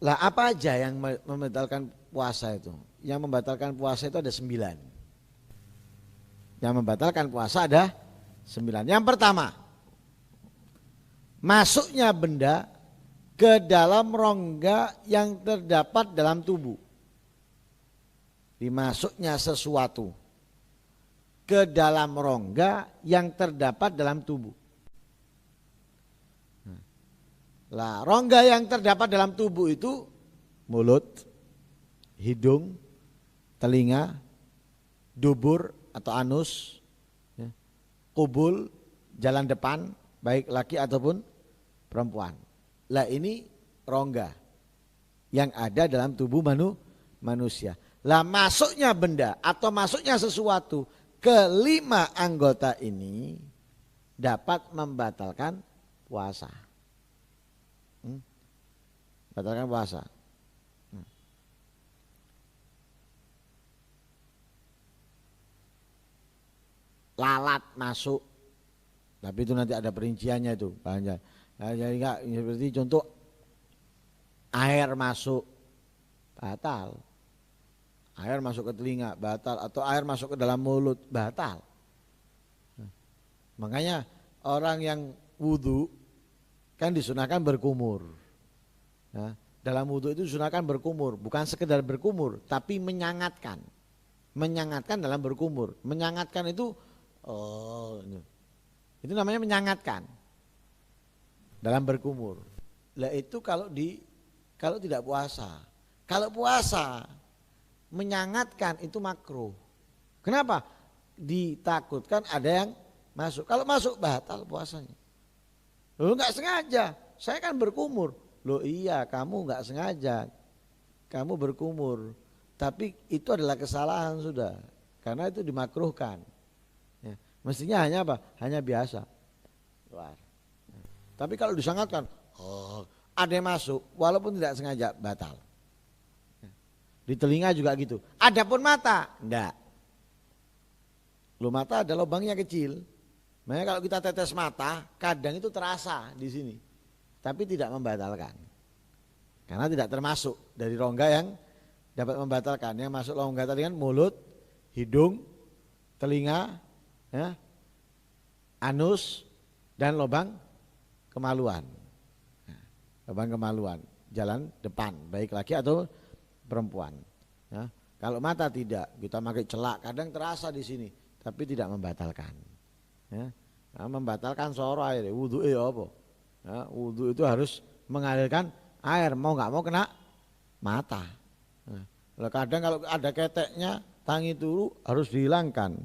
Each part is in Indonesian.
Lah apa aja yang membatalkan puasa itu? Yang membatalkan puasa itu ada 9. Yang membatalkan puasa ada 9. Yang pertama, masuknya benda ke dalam rongga yang terdapat dalam tubuh. Dimasuknya sesuatu ke dalam rongga yang terdapat dalam tubuh. Lah, rongga yang terdapat dalam tubuh itu mulut, hidung, telinga, dubur atau anus, kubul, jalan depan, baik laki ataupun perempuan. Lah ini rongga yang ada dalam tubuh manusia. Lah masuknya benda atau masuknya sesuatu ke 5 anggota ini dapat membatalkan puasa. Batalkan puasa. Lalat masuk, tapi itu nanti ada perinciannya itu banyak. Nah, jadi enggak seperti contoh air masuk batal. Air masuk ke telinga batal, atau air masuk ke dalam mulut batal. Makanya orang yang wudhu kan disunahkan berkumur. Nah, dalam wudhu itu disunahkan berkumur, bukan sekedar berkumur, tapi menyangatkan. Menyangatkan dalam berkumur. Menyangatkan itu, itu namanya menyangatkan dalam berkumur. Lah itu kalau tidak puasa. Kalau puasa menyangatkan itu makruh. Kenapa? Ditakutkan ada yang masuk. Kalau masuk batal puasanya. Loh enggak sengaja, saya kan berkumur. Loh iya, kamu enggak sengaja. Kamu berkumur. Tapi itu adalah kesalahan sudah. Karena itu dimakruhkan. Ya, mestinya hanya apa? Hanya biasa. Luar. Tapi kalau disangatkan, ada yang masuk walaupun tidak sengaja batal. Di telinga juga gitu. Adapun mata, enggak. Lu mata ada lubangnya kecil. Makanya kalau kita tetes mata, kadang itu terasa di sini. Tapi tidak membatalkan. Karena tidak termasuk dari rongga yang dapat membatalkan. Yang masuk rongga tadi kan mulut, hidung, telinga, ya, anus, dan lubang kemaluan. Lubang kemaluan, jalan depan, baik laki atau perempuan. Ya, kalau mata tidak, kita pakai celak, kadang terasa di sini, tapi tidak membatalkan. Ya, nah, membatalkan soro air, wudhu apa? Ya, wudhu itu harus mengalirkan air, mau nggak mau kena mata. Nah, kadang kalau ada keteknya, tangi turu harus dihilangkan.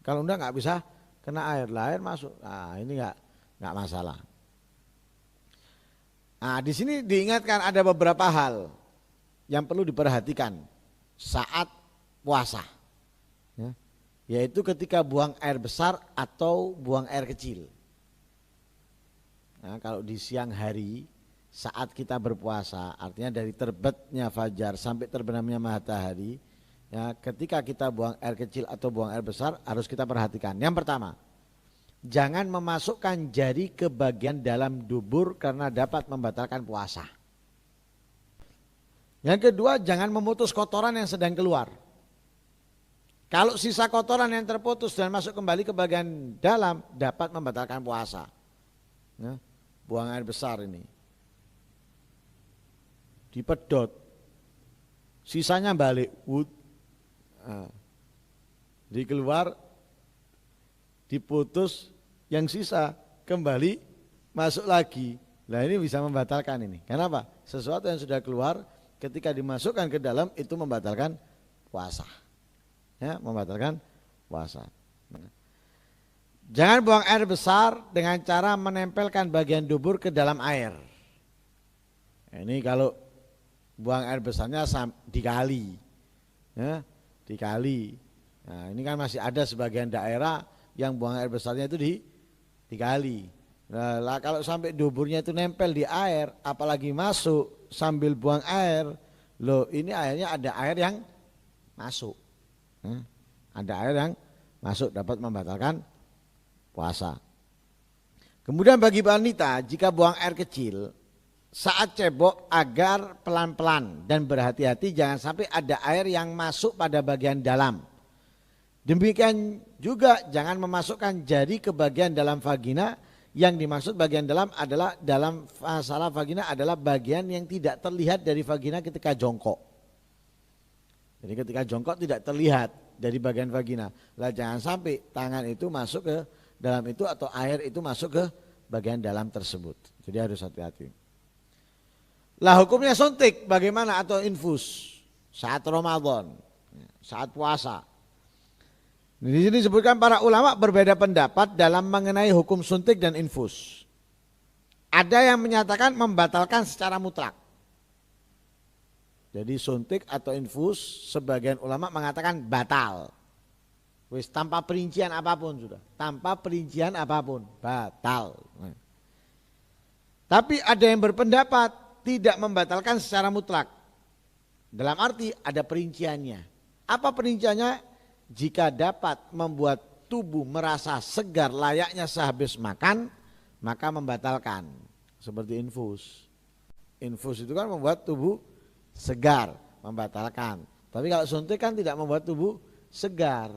Kalau enggak nggak bisa kena air, lah air masuk. Nah, ini nggak masalah. Nah, di sini diingatkan ada beberapa hal yang perlu diperhatikan saat puasa, ya, yaitu ketika buang air besar atau buang air kecil. Nah, kalau di siang hari saat kita berpuasa, artinya dari terbitnya fajar sampai terbenamnya matahari, ya, ketika kita buang air kecil atau buang air besar harus kita perhatikan. Yang pertama, jangan memasukkan jari ke bagian dalam dubur karena dapat membatalkan puasa. Yang kedua, jangan memutus kotoran yang sedang keluar. Kalau sisa kotoran yang terputus dan masuk kembali ke bagian dalam dapat membatalkan puasa. Ya, buang air besar ini, dipedot, sisanya balik, dikeluar, diputus, yang sisa kembali masuk lagi. Nah ini bisa membatalkan ini. Kenapa? Sesuatu yang sudah keluar ketika dimasukkan ke dalam itu membatalkan puasa. Ya, membatalkan puasa. Jangan buang air besar dengan cara menempelkan bagian dubur ke dalam air. Ini kalau buang air besarnya dikali, ya, dikali. Nah, ini kan masih ada sebagian daerah yang buang air besarnya itu dikali. Nah, kalau sampai duburnya itu nempel di air, apalagi masuk sambil buang air, loh ini airnya ada air yang masuk. Ada air yang masuk dapat membatalkan puasa. Kemudian bagi wanita jika buang air kecil saat cebok agar pelan-pelan dan berhati-hati jangan sampai ada air yang masuk pada bagian dalam. Demikian juga jangan memasukkan jari ke bagian dalam vagina. Yang dimaksud bagian dalam adalah dalam masalah vagina adalah bagian yang tidak terlihat dari vagina ketika jongkok. Jadi ketika jongkok tidak terlihat dari bagian vagina. Lah jangan sampai tangan itu masuk ke dalam itu atau air itu masuk ke bagian dalam tersebut. Jadi harus hati-hati. Lah hukumnya suntik bagaimana atau infus saat Ramadan, saat puasa. Di sini disebutkan para ulama berbeda pendapat dalam mengenai hukum suntik dan infus. Ada yang menyatakan membatalkan secara mutlak. Jadi suntik atau infus sebagian ulama mengatakan batal. Wis tanpa perincian apapun sudah, tanpa perincian apapun batal. Tapi ada yang berpendapat tidak membatalkan secara mutlak. Dalam arti ada perinciannya. Apa perinciannya? Jika dapat membuat tubuh merasa segar layaknya sehabis makan, maka membatalkan. Seperti infus. Infus itu kan membuat tubuh segar, membatalkan. Tapi kalau suntik kan tidak membuat tubuh segar.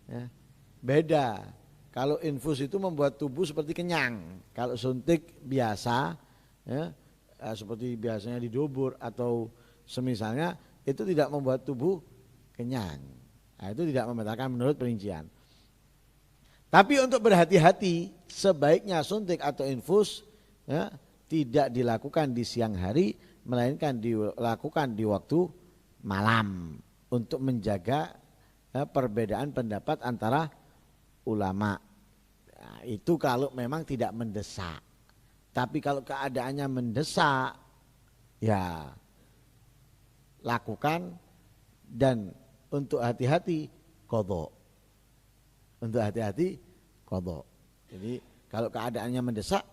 Ya, beda. Kalau infus itu membuat tubuh seperti kenyang. Kalau suntik biasa, ya, seperti biasanya didobur atau semisalnya itu tidak membuat tubuh kenyang. Nah, itu tidak membatalkan menurut perincian. Tapi untuk berhati-hati sebaiknya suntik atau infus ya, tidak dilakukan di siang hari melainkan dilakukan di waktu malam untuk menjaga ya, perbedaan pendapat antara ulama. Nah, itu kalau memang tidak mendesak. Tapi kalau keadaannya mendesak, ya lakukan dan untuk hati-hati qadha. Untuk hati-hati qadha. Jadi kalau keadaannya mendesak,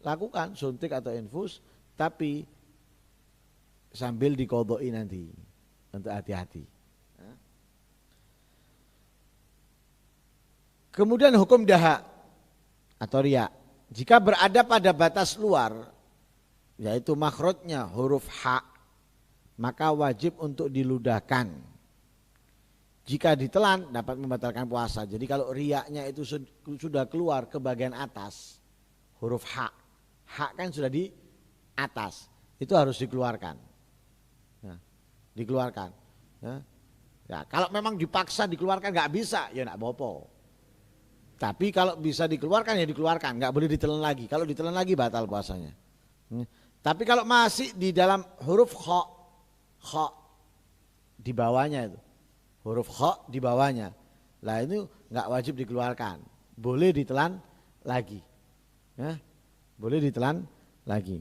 lakukan suntik atau infus, tapi sambil diqadha'i nanti untuk hati-hati. Kemudian hukum dahak atau riya. Jika berada pada batas luar, yaitu makhrajnya huruf ha, maka wajib untuk diludahkan. Jika ditelan dapat membatalkan puasa. Jadi kalau riyaknya itu sudah keluar ke bagian atas, huruf ha, ha kan sudah di atas, itu harus dikeluarkan. Nah, dikeluarkan. Ya, kalau memang dipaksa dikeluarkan nggak bisa, ya nggak apa-apa. Tapi kalau bisa dikeluarkan ya dikeluarkan, nggak boleh ditelan lagi. Kalau ditelan lagi batal puasanya. Tapi kalau masih di dalam huruf kha di bawahnya itu, huruf kha di bawahnya, lah itu nggak wajib dikeluarkan, boleh ditelan lagi. Ya, boleh ditelan lagi.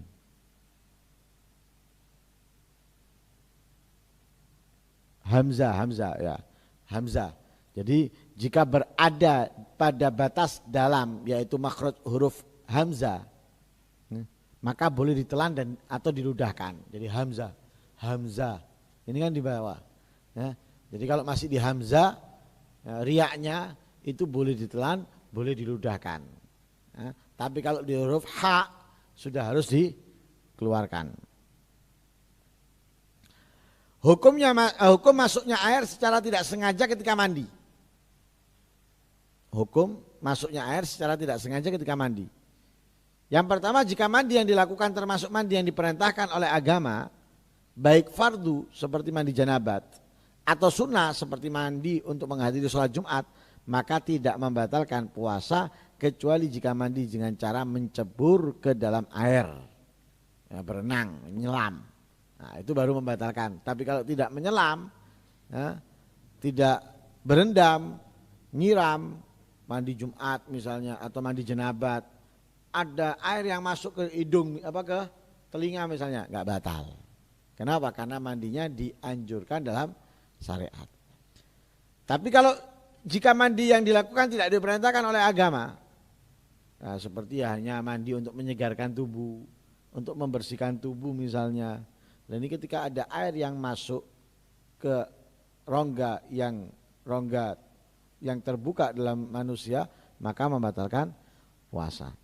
Hamzah ya, hamzah. Jadi jika berada pada batas dalam yaitu makhraj huruf hamzah, maka boleh ditelan dan atau diludahkan. Jadi hamzah. Ini kan di bawah. Ya. Jadi kalau masih di hamzah, riyaknya itu boleh ditelan, boleh diludahkan. Ya. Tapi kalau di huruf ha sudah harus dikeluarkan. Hukum masuknya air secara tidak sengaja ketika mandi. Hukum masuknya air secara tidak sengaja ketika mandi. Yang pertama, jika mandi yang dilakukan termasuk mandi yang diperintahkan oleh agama, baik fardu seperti mandi janabat atau sunnah seperti mandi untuk menghadiri sholat Jumat, maka tidak membatalkan puasa kecuali jika mandi dengan cara mencebur ke dalam air, ya, berenang, menyelam. Nah, itu baru membatalkan. Tapi kalau tidak menyelam, ya, tidak berendam, nyiram, mandi Jumat misalnya atau mandi jenabat, ada air yang masuk ke hidung ke telinga misalnya, nggak batal. Kenapa? Karena mandinya dianjurkan dalam syariat. Tapi kalau jika mandi yang dilakukan tidak diperintahkan oleh agama, nah, seperti hanya mandi untuk menyegarkan tubuh, untuk membersihkan tubuh misalnya. Dan ini ketika ada air yang masuk ke rongga yang terbuka dalam manusia, maka membatalkan puasa.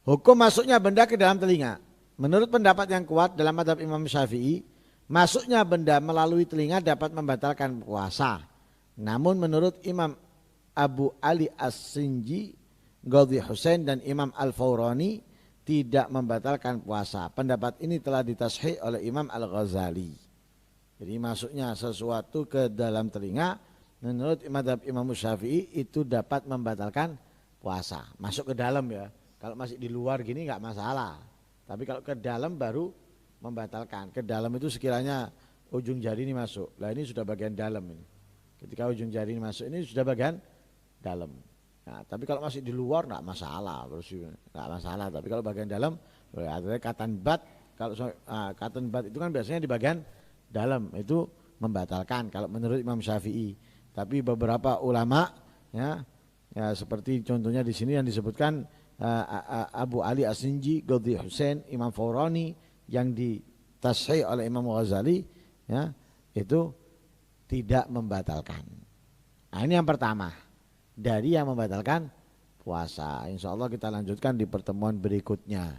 Hukum masuknya benda ke dalam telinga. Menurut pendapat yang kuat dalam mazhab Imam Syafi'i, masuknya benda melalui telinga dapat membatalkan puasa. Namun menurut Imam Abu Ali As-Sinji, Qadhi Husain dan Imam Al-Fawrani tidak membatalkan puasa. Pendapat ini telah ditashih oleh Imam Al-Ghazali. Jadi masuknya sesuatu ke dalam telinga menurut mazhab Imam Syafi'i itu dapat membatalkan puasa. Masuk ke dalam ya. Kalau masih di luar gini nggak masalah. Tapi kalau ke dalam baru membatalkan. Ke dalam itu sekiranya ujung jari ini masuk. Lah ini sudah bagian dalam ini. Ketika ujung jari ini masuk ini sudah bagian dalam. Nah, tapi kalau masih di luar nggak masalah, nggak masalah. Tapi kalau bagian dalam, artinya cotton bud. Kalau cotton bud itu kan biasanya di bagian dalam itu membatalkan. Kalau menurut Imam Syafi'i. Tapi beberapa ulama ya seperti contohnya di sini yang disebutkan Abu Ali As-Sinji, Qadhi Husain, Imam Fawrani yang ditashih oleh Imam Ghazali ya itu tidak membatalkan. Nah ini yang pertama dari yang membatalkan puasa. Insya Allah kita lanjutkan di pertemuan berikutnya.